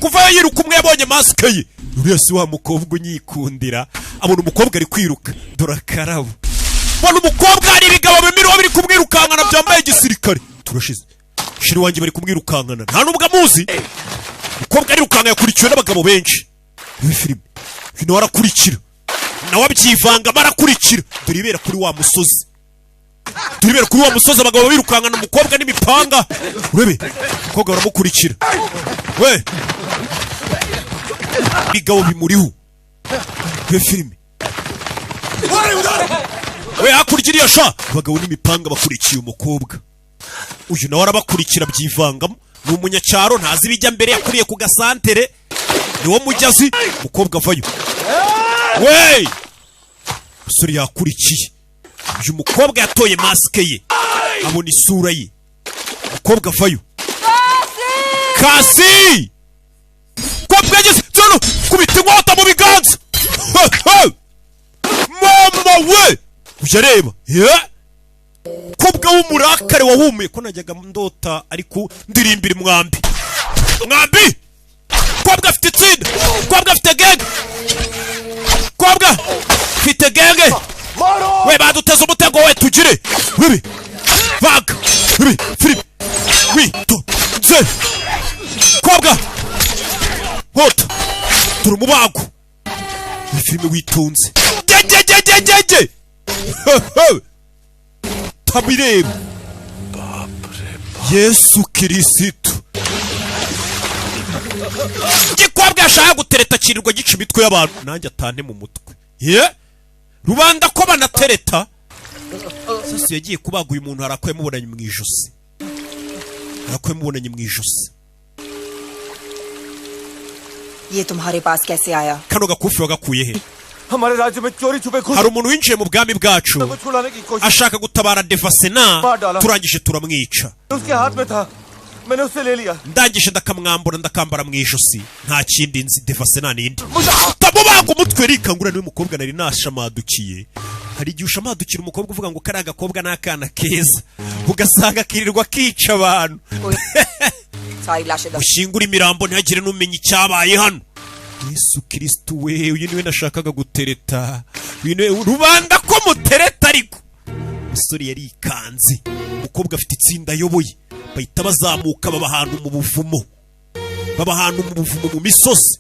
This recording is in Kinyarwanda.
kuva yiruka umwe yabonye maske ye uriya si wa mukobwa unyikundira abona umukobwa ari kwiruka durakarabo bona umukobwa ari ibigabo bimiriho biri kumwirukankana byambaye igisirikare turashize shiri wanjye bari kumwirukankana nta nubwo amuzi umukobwa arirukanka yakurikiwe n'abagabo benshi iyi filime hino arakurikira nawe abyivanga barakurikira turibera kuri wa musozi abagabo birukankana umukobwa n'imipanga urebe umukobwa baramukurikira we bigabo bimuriho iyo filime we hakurya iriya sha abagabo n'imipanga bakurikiye umukobwa uyu nawe arabakurikira byivangamo ni umunyacyaro ntazi ibijya mbere yakuriye ku gasantere niwo mujyazi umukobwa avayo we musore yakurikiye uyu mukobwa yatoye maske ye abona isura ye umukobwa avayo kasi umukobwa yageze cyano kubita inkota mu biganza mama we ujareba umukobwa w'umurakare wahumuye ko najyaga ndota ariko ndirimbira mwambi umukobwa afite itsinda umukobwa afite genge we baduteze umutego we tugire bibi baga bibi filime wito nze umukobwa hota turi umubago iyi filime witonze gege tabireba Yesu Kirisitu gikobwa yashaka gutereta kirirwa gica imitwe y'abantu nanjye atane mu mutwe rubanda ko banatereta sisi yagiye kubaga uyu muntu harakoye mubonanye mu ijosi ये तुम्हारे पास कैसे आया kano gakufi wagakuye he हमारे राज्य में चोरी छुपे घुस hari umuntu winjiye mu bwami bwacu ashaka gutabara Devasena turangije turamwica उसके हाथ में था मैंने उससे ले लिया ndangije ndakamwambura ndakambara mu ijosi nta kindi nzi Devasena ninde tamubaga umutwe rikangura niwe mukobwa nari nashamadukiye hari igihe ushamadukira umukobwa uvuga ngo kari agakobwa n'akana keza ugasanga kirirwa kica abantu ushingura imirambo ntihagire n'umenya icyabaye hano Yesu Kristo we uyu niwe nashakaga gutereta rubanda ko mutereta ariko umusore yari ikanze umukobwa afite itsinda ayoboye bahita bazamuka baba ahantu mu buvumo mu misozi